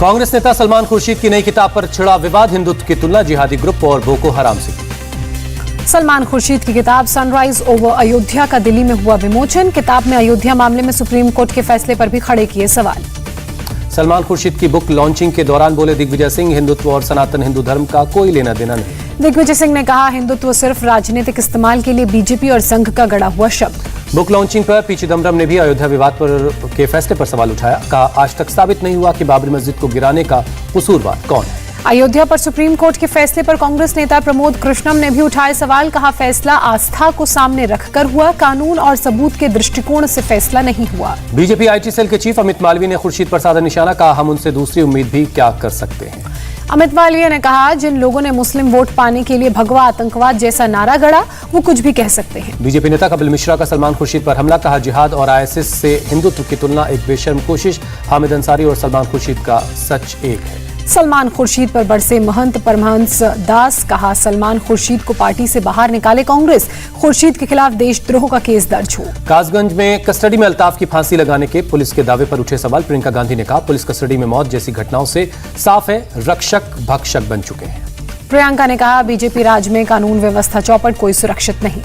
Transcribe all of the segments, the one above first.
कांग्रेस नेता सलमान खुर्शीद की नई किताब पर छिड़ा विवाद, हिंदुत्व की तुलना जिहादी ग्रुप और बोको हराम से की। सलमान खुर्शीद की किताब सनराइज ओवर अयोध्या का दिल्ली में हुआ विमोचन। किताब में अयोध्या मामले में सुप्रीम कोर्ट के फैसले पर भी खड़े किए सवाल। सलमान खुर्शीद की बुक लॉन्चिंग के दौरान बोले दिग्विजय सिंह, हिंदुत्व और सनातन हिंदू धर्म का कोई लेना देना नहीं। दिग्विजय सिंह ने कहा, हिंदुत्व सिर्फ राजनीतिक इस्तेमाल के लिए बीजेपी और संघ का गढ़ा हुआ शब्द। बुक लॉन्चिंग पर पी चिदम्बरम ने भी अयोध्या विवाद के फैसले पर सवाल उठाया। कहा, आज तक साबित नहीं हुआ कि बाबरी मस्जिद को गिराने का कसूरवार कौन है। अयोध्या पर सुप्रीम कोर्ट के फैसले पर कांग्रेस नेता प्रमोद कृष्णम ने भी उठाए सवाल। कहा, फैसला आस्था को सामने रखकर हुआ, कानून और सबूत के दृष्टिकोण से फैसला नहीं हुआ। बीजेपी आईटी सेल के चीफ अमित मालवीय ने खुर्शीद पर साधा निशाना। कहा, हम उनसे दूसरी उम्मीद भी क्या कर सकते हैं। अमित मालवीय ने कहा, जिन लोगों ने मुस्लिम वोट पाने के लिए भगवा आतंकवाद जैसा नारा गढ़ा, वो कुछ भी कह सकते हैं। बीजेपी नेता कपिल मिश्रा का सलमान खुर्शीद पर हमला। कहा, जिहाद और आईएसआईएस से हिंदुत्व की तुलना एक बेशर्म कोशिश। हामिद अंसारी और सलमान खुर्शीद का सच एक है। सलमान खुर्शीद पर बरसे महंत परमहंस दास। कहा, सलमान खुर्शीद को पार्टी से बाहर निकाले कांग्रेस, खुर्शीद के खिलाफ देशद्रोह का केस दर्ज हो। कासगंज में कस्टडी में अल्ताफ की फांसी लगाने के पुलिस के दावे पर उठे सवाल। प्रियंका गांधी ने कहा, पुलिस कस्टडी में मौत जैसी घटनाओं से साफ है रक्षक भक्षक बन चुके हैं। प्रियंका ने कहा, बीजेपी राज में कानून व्यवस्था चौपट, कोई सुरक्षित नहीं।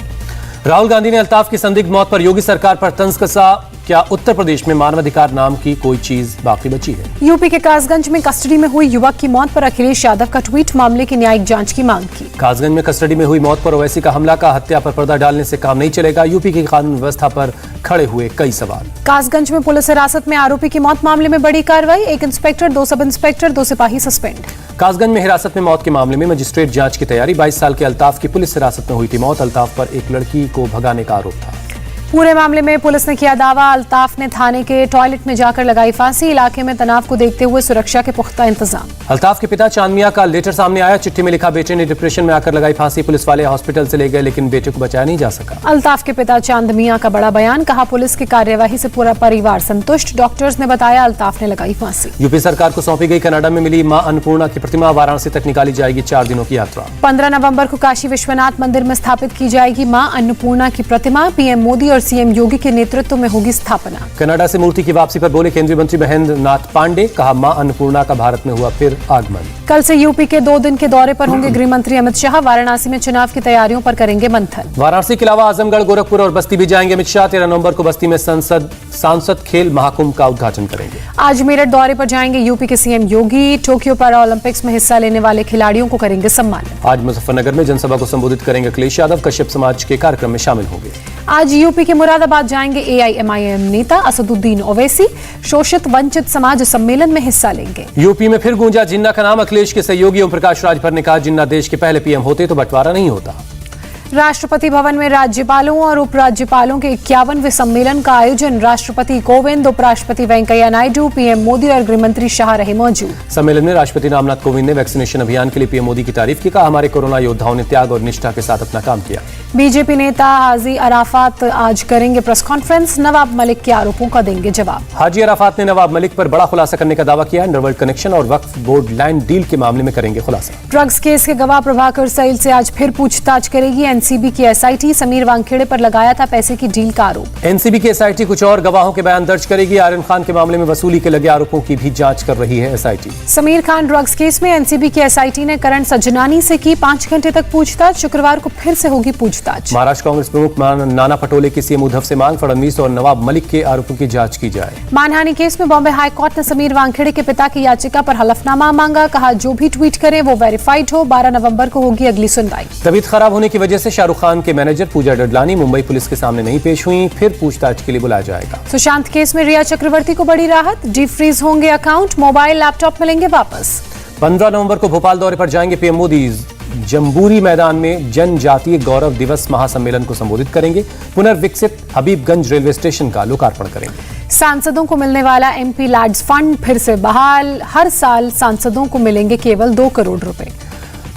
राहुल गांधी ने अल्ताफ की संदिग्ध मौत पर योगी सरकार पर तंज कसा। क्या उत्तर प्रदेश में मानवाधिकार नाम की कोई चीज बाकी बची है। यूपी के कासगंज में कस्टडी में हुई युवक की मौत पर अखिलेश यादव का ट्वीट, मामले की न्यायिक जांच की मांग की। कासगंज में कस्टडी में हुई मौत पर ओवैसी का हमला। का हत्या पर पर्दा डालने से काम नहीं चलेगा। यूपी की कानून व्यवस्था पर खड़े हुए कई सवाल। कासगंज में पुलिस हिरासत में आरोपी की मौत मामले में बड़ी कार्रवाई। 1 इंस्पेक्टर, 2 सब इंस्पेक्टर, 2 सिपाही सस्पेंड। कासगंज में हिरासत में मौत के मामले में मजिस्ट्रेट जांच की तैयारी। 22 साल के अल्ताफ की पुलिस हिरासत में हुई थी मौत। अल्ताफ पर एक लड़की को भगाने का आरोप था। पूरे मामले में पुलिस ने किया दावा, अल्ताफ ने थाने के टॉयलेट में जाकर लगाई फांसी। इलाके में तनाव को देखते हुए सुरक्षा के पुख्ता इंतजाम। अल्ताफ के पिता चांद मियां का लेटर सामने आया। चिट्ठी में लिखा, बेटे ने डिप्रेशन में आकर लगाई फांसी। पुलिस वाले हॉस्पिटल से ले गए लेकिन बेटे को बचाया नहीं जा सका। अल्ताफ के पिता चांद मियां का बड़ा बयान। कहा, पुलिस की कार्यवाही से पूरा परिवार संतुष्ट। डॉक्टर्स ने बताया अल्ताफ ने लगाई फांसी। यूपी सरकार को सौंपी गई कनाडा में मिली मां अन्नपूर्णा की प्रतिमा। वाराणसी तक निकाली जाएगी 4 दिनों की यात्रा। 15 नवंबर को काशी विश्वनाथ मंदिर में स्थापित की जाएगी मां अन्नपूर्णा की प्रतिमा। पीएम मोदी और सीएम योगी के नेतृत्व में होगी स्थापना। कनाडा से मूर्ति की वापसी पर बोले केंद्रीय मंत्री महेंद्र नाथ पांडे। कहा, मां अन्नपूर्णा का भारत में हुआ फिर आगमन। कल से यूपी के 2 दिन के दौरे पर होंगे गृह मंत्री अमित शाह। वाराणसी में चुनाव की तैयारियों पर करेंगे मंथन। वाराणसी के अलावा आजमगढ़, गोरखपुर और बस्ती भी जाएंगे अमित शाह। 13 नवंबर को बस्ती में सांसद खेल महाकुंभ का उद्घाटन करेंगे। आज मेरठ दौरे पर जाएंगे यूपी के सीएम योगी। टोक्यो पैरा ओलंपिक्स में हिस्सा लेने वाले खिलाड़ियों को करेंगे सम्मानित। आज मुजफ्फरनगर में जनसभा को संबोधित करेंगे अखिलेश यादव। कश्यप समाज के कार्यक्रम में शामिल होंगे। आज यूपी के मुरादाबाद जाएंगे एआईएमआईएम नेता असदुद्दीन ओवैसी। शोषित वंचित समाज सम्मेलन में हिस्सा लेंगे। यूपी में फिर गूंजा जिन्ना का नाम। अखिलेश के सहयोगी ओम प्रकाश राजभर ने कहा, जिन्ना देश के पहले पीएम होते तो बंटवारा नहीं होता। राष्ट्रपति भवन में राज्यपालों और उपराज्यपालों के 51वें सम्मेलन का आयोजन। राष्ट्रपति कोविंद, उपराष्ट्रपति वेंकैया नायडू, पीएम मोदी और गृहमंत्री शाह रहे मौजूद। सम्मेलन में राष्ट्रपति रामनाथ कोविंद ने वैक्सीनेशन अभियान के लिए पीएम मोदी की तारीफ की। कहा, हमारे कोरोना योद्धाओं ने त्याग और निष्ठा के साथ अपना काम किया। बीजेपी नेता हाजी अराफात आज करेंगे प्रेस कॉन्फ्रेंस। नवाब मलिक के आरोपों का देंगे जवाब। हाजी अराफात ने नवाब मलिक पर बड़ा खुलासा करने का दावा किया। अंडरवर्ल्ड कनेक्शन और वक्फ बोर्ड लैंड डील के मामले में करेंगे खुलासा। ड्रग्स केस के गवाह प्रभाकर सैल से आज फिर पूछताछ करेगी एनसीबी की एसआईटी। समीर वानखेड़े पर लगाया था पैसे की डील का आरोप। एनसीबी की एसआईटी कुछ और गवाहों के बयान दर्ज करेगी। आर्यन खान के मामले में वसूली के लगे आरोपों की भी जांच कर रही है SIT. Sameer Khan drugs case में एनसीबी की एसआईटी ने करण सजनानी से की 5 घंटे तक पूछताछ। शुक्रवार को फिर से होगी पूछताछ। महाराष्ट्र कांग्रेस प्रमुख नाना पटोले की सीएम उद्धव से मांग। फडणवीस और नवाब मलिक के आरोपों की जांच की जाए। मानहानि केस में बॉम्बे हाईकोर्ट ने समीर वानखेड़े के पिता की याचिका पर हलफनामा मांगा। कहा, जो भी ट्वीट करे वो वेरीफाइड हो। 12 नवंबर को होगी अगली सुनवाई। तबीयत खराब होने की वजह से शाहरुख खान के मैनेजर पूजा डडलानी मुंबई पुलिस के सामने नहीं पेश हुई। फिर पूछताछ के लिए बुलाया जाएगा। सुशांत केस में रिया चक्रवर्ती को बड़ी राहत। डीप फ्रीज होंगे अकाउंट, मोबाइल लैपटॉप मिलेंगे वापस। 15 नवंबर को भोपाल दौरे पर जाएंगे पीएम मोदी। जम्बूरी मैदान में जनजातीय गौरव दिवस महासम्मेलन को संबोधित करेंगे। पुनर्विकसित हबीबगंज रेलवे स्टेशन का लोकार्पण करेंगे। सांसदों को मिलने वाला एमपी लैड्स फंड फिर से बहाल। हर साल सांसदों को मिलेंगे केवल 2 करोड़ रुपए।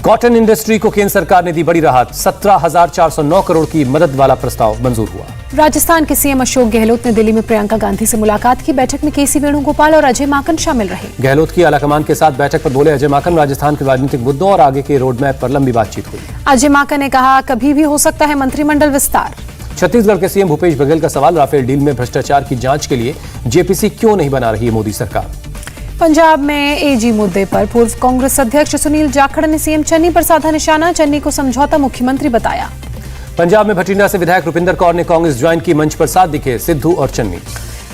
कॉटन इंडस्ट्री को केंद्र सरकार ने दी बड़ी राहत। 17,409 करोड़ की मदद वाला प्रस्ताव मंजूर हुआ। राजस्थान के सीएम अशोक गहलोत ने दिल्ली में प्रियंका गांधी से मुलाकात की। बैठक में केसी वेणुगोपाल और अजय माकन शामिल रहे। गहलोत की आलाकमान के साथ बैठक पर बोले अजय माकन। राजस्थान के राजनीतिक मुद्दों और आगे के रोडमैप पर लंबी बातचीत हुई। अजय माकन ने कहा, कभी भी हो सकता है मंत्रिमंडल विस्तार। छत्तीसगढ़ के सीएम भूपेश बघेल का सवाल। राफेल डील में भ्रष्टाचार की जांच के लिए जेपीसी क्यों नहीं बना रही है मोदी सरकार। पंजाब में एजी मुद्दे पर पूर्व कांग्रेस अध्यक्ष सुनील जाखड़ ने सीएम चन्नी पर साधा निशाना। चन्नी को समझौता मुख्यमंत्री बताया। पंजाब में भटिंडा से विधायक रुपिंदर कौर ने कांग्रेस ज्वाइन की। मंच पर साथ दिखे सिद्धू और चन्नी।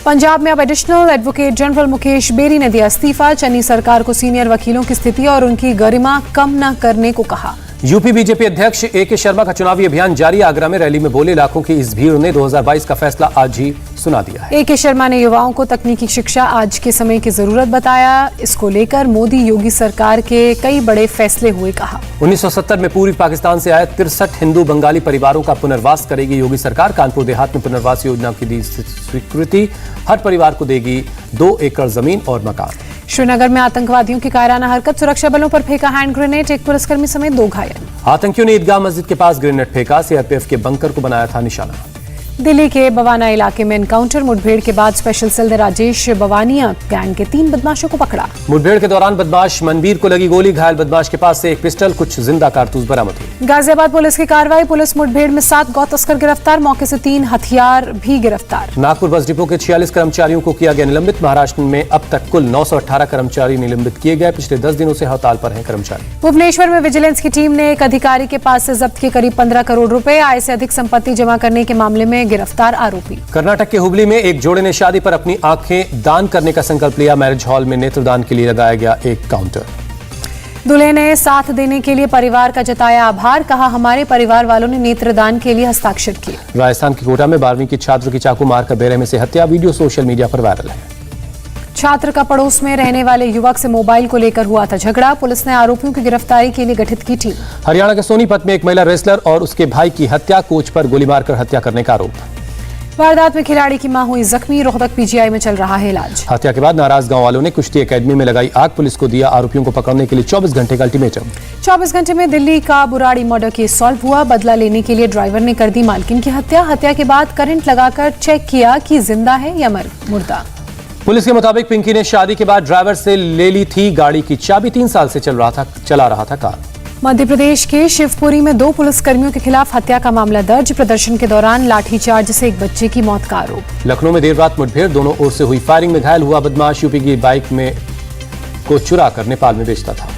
पंजाब में अब additional advocate general Mukesh Beri ने दिया इस्तीफा। चन्नी सरकार को सीनियर वकीलों की स्थिति और उनकी गरिमा कम न करने को कहा। यूपी बीजेपी अध्यक्ष एके शर्मा का चुनावी अभियान जारी। आगरा में रैली में बोले लाखों की इस भीड़ ने 2022 का फैसला आज ही सुना दिया है। एके शर्मा ने युवाओं को तकनीकी शिक्षा आज के समय की जरूरत बताया। इसको लेकर मोदी योगी सरकार के कई बड़े फैसले हुए कहा। 1970 में पूर्वी पाकिस्तान से आए 63 हिंदू बंगाली परिवारों का पुनर्वास करेगी योगी सरकार। कानपुर देहात में पुनर्वास योजना की दी स्वीकृति। हर परिवार को देगी 2 एकड़ जमीन और मकान। श्रीनगर में आतंकवादियों की कायराना हरकत। सुरक्षा बलों पर फेंका हैंड ग्रेनेड। एक पुलिसकर्मी समेत 2 घायल। आतंकियों ने ईदगाह मस्जिद के पास ग्रेनेड फेंका। सीआरपीएफ के बंकर को बनाया था निशाना। दिल्ली के बवाना इलाके में एनकाउंटर। मुठभेड़ के बाद स्पेशल सेल ने राजेश बवानिया गैंग के 3 बदमाशों को पकड़ा। मुठभेड़ के दौरान बदमाश मनबीर को लगी गोली। घायल बदमाश के पास से एक पिस्टल, कुछ जिंदा कारतूस बरामद हुए। गाजियाबाद पुलिस की कार्रवाई। पुलिस मुठभेड़ में 7 गौ तस्कर गिरफ्तार। मौके से 3 हथियार भी गिरफ्तार। नागपुर बस डिपो के 46 कर्मचारियों को किया गया निलंबित। महाराष्ट्र में अब तक कुल 918 कर्मचारी निलंबित किए गए। पिछले 10 दिनों से हड़ताल पर हैं कर्मचारी। भुवनेश्वर में विजिलेंस की टीम ने एक अधिकारी के पास से जब्त किए करीब 15 करोड़ रुपए। आय से अधिक संपत्ति जमा करने के मामले में गिरफ्तार आरोपी। कर्नाटक के हुबली में एक जोड़े ने शादी पर अपनी आंखें दान करने का संकल्प लिया। मैरिज हॉल में नेत्रदान के लिए लगाया गया एक काउंटर। दूल्हे ने साथ देने के लिए परिवार का जताया आभार। कहा, हमारे परिवार वालों ने नेत्रदान के लिए हस्ताक्षर किए। राजस्थान के कोटा में 12वीं की छात्र की चाकू मारकर बेरहमी से हत्या। वीडियो सोशल मीडिया पर वायरल है। छात्र का पड़ोस में रहने वाले युवक से मोबाइल को लेकर हुआ था झगड़ा। पुलिस ने आरोपियों की गिरफ्तारी के लिए गठित की टीम। हरियाणा के सोनीपत में एक महिला रेसलर और उसके भाई की हत्या। कोच पर गोली मारकर हत्या करने का आरोप। वारदात में खिलाड़ी की मां हुई जख्मी। रोहतक पीजीआई में चल रहा है इलाज। हत्या के बाद नाराज गांव वालों ने कुश्ती एकेडमी में लगाई आग। पुलिस को दिया आरोपियों को पकड़ने के लिए 24 घंटे का अल्टीमेटम। 24 घंटे में दिल्ली का बुराड़ी मर्डर केस सॉल्व हुआ। बदला लेने के लिए ड्राइवर ने कर दी मालकिन की हत्या। हत्या के बाद करंट लगाकर चेक किया कि जिंदा है या मुर्दा। पुलिस के मुताबिक पिंकी ने शादी के बाद ड्राइवर से ले ली थी गाड़ी की चाबी। 3 साल से चला रहा था कार। मध्य प्रदेश के शिवपुरी में 2 पुलिसकर्मियों के खिलाफ हत्या का मामला दर्ज। प्रदर्शन के दौरान लाठीचार्ज से एक बच्चे की मौत का आरोप। लखनऊ में देर रात मुठभेड़। दोनों ओर से हुई फायरिंग में घायल हुआ बदमाश यूपी की बाइक में को चुरा कर नेपाल में बेचता था।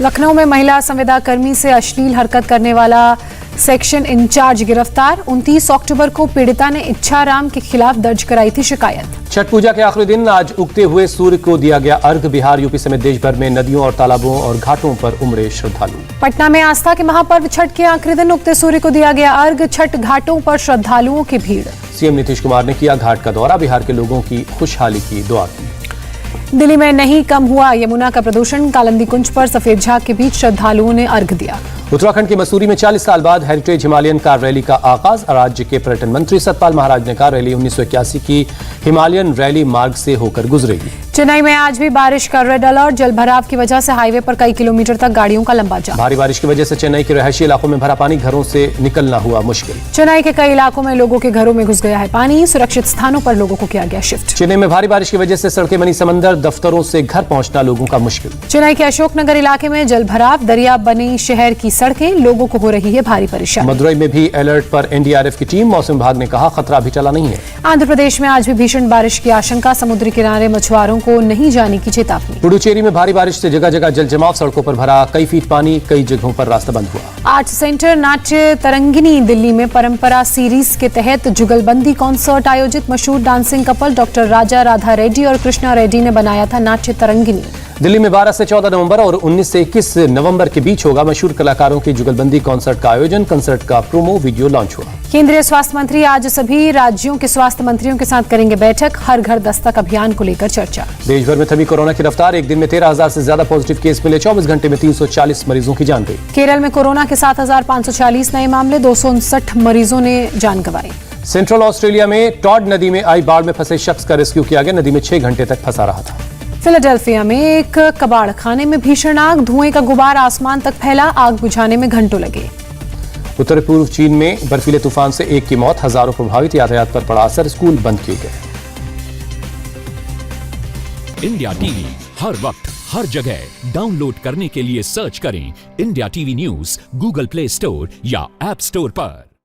लखनऊ में महिला संविदा कर्मी से अश्लील हरकत करने वाला सेक्शन इंचार्ज गिरफ्तार। 29 अक्टूबर को पीड़िता ने इच्छाराम के खिलाफ दर्ज कराई थी शिकायत। छठ पूजा के आखिरी दिन आज उगते हुए सूर्य को दिया गया अर्घ। बिहार यूपी समेत देश भर में नदियों और तालाबों और घाटों पर उमड़े श्रद्धालु। पटना में आस्था के महापर्व छठ के आखिरी दिन उगते सूर्य को दिया गया अर्घ। छठ घाटों पर श्रद्धालुओं की भीड़। सीएम नीतीश कुमार ने किया घाट का दौरा। बिहार के लोगों की खुशहाली की दुआ की। दिल्ली में नहीं कम हुआ यमुना का प्रदूषण। कालंदी कुंज पर सफेद झाग के बीच श्रद्धालुओं ने अर्घ दिया। उत्तराखंड के मसूरी में 40 साल बाद हेरिटेज हिमालयन कार रैली का आगाज। राज्य के पर्यटन मंत्री सतपाल महाराज ने कहा, रैली 1981 की हिमालयन रैली मार्ग से होकर गुजरेगी। चेन्नई में आज भी बारिश का रेड अलर्ट। जल भराव की वजह से हाईवे पर कई किलोमीटर तक गाड़ियों का लंबा जाम। भारी बारिश की वजह से चेन्नई के रहायशी इलाकों में भरा पानी। घरों से निकलना हुआ मुश्किल। चेन्नई के कई इलाकों में लोगों के घरों में घुस गया है पानी। सुरक्षित स्थानों पर लोगों को किया गया शिफ्ट। चेन्नई में भारी बारिश की वजह से सड़कें बनी समंदर। दफ्तरों से घर पहुंचना लोगों का मुश्किल। चेन्नई के अशोकनगर इलाके में जल भराव। दरिया बनी शहर की सड़कें। लोगों को हो रही है भारी परेशानी। मदुरई में भी अलर्ट पर एनडीआरएफ की टीम। मौसम विभाग ने कहा, खतरा अभी टला नहीं है। आंध्र प्रदेश में आज भी भीषण बारिश की आशंका। समुद्री किनारे मछुआरों को नहीं जाने की चेतावनी। पुडुचेरी में भारी बारिश से जगह जगह जल जमाव। सड़कों पर भरा कई फीट पानी। कई जगहों पर रास्ता बंद हुआ। आर्ट सेंटर नाट्य तरंगिनी दिल्ली में परंपरा सीरीज के तहत जुगलबंदी कॉन्सर्ट आयोजित। मशहूर डांसिंग कपल डॉक्टर राजा राधा रेड्डी और कृष्णा रेड्डी ने बनाया था नाट्य तरंगिनी। दिल्ली में 12 से 14 नवंबर और 19 से 21 नवंबर के बीच होगा मशहूर कलाकारों की जुगलबंदी कॉन्सर्ट का आयोजन। कॉन्सर्ट का प्रोमो वीडियो लॉन्च हुआ। केंद्रीय स्वास्थ्य मंत्री आज सभी राज्यों के स्वास्थ्य मंत्रियों के साथ करेंगे बैठक। हर घर दस्तक अभियान को लेकर चर्चा। देश भर में थमी कोरोना की रफ्तार। एक दिन में 13,000 से ज्यादा पॉजिटिव केस मिले। 24 घंटे में 340 मरीजों की जान गई। केरल में कोरोना के 7,540 नए मामले। 259 मरीजों ने जान गंवाई। सेंट्रल ऑस्ट्रेलिया में टॉड नदी में आई बाढ़ में फंसे शख्स का रेस्क्यू किया गया। नदी में 6 घंटे तक फंसा रहा था। फिलाडेल्फिया में एक कबाड़ खाने में भीषण आग। धुएं का गुबार आसमान तक फैला। आग बुझाने में घंटों लगे। उत्तर पूर्व चीन में बर्फीले तूफान से 1 की मौत। हजारों प्रभावित। यातायात पर पड़ा असर। स्कूल बंद किए गए। इंडिया टीवी हर वक्त हर जगह डाउनलोड करने के लिए सर्च करें India TV news Google play store या ऐप स्टोर पर।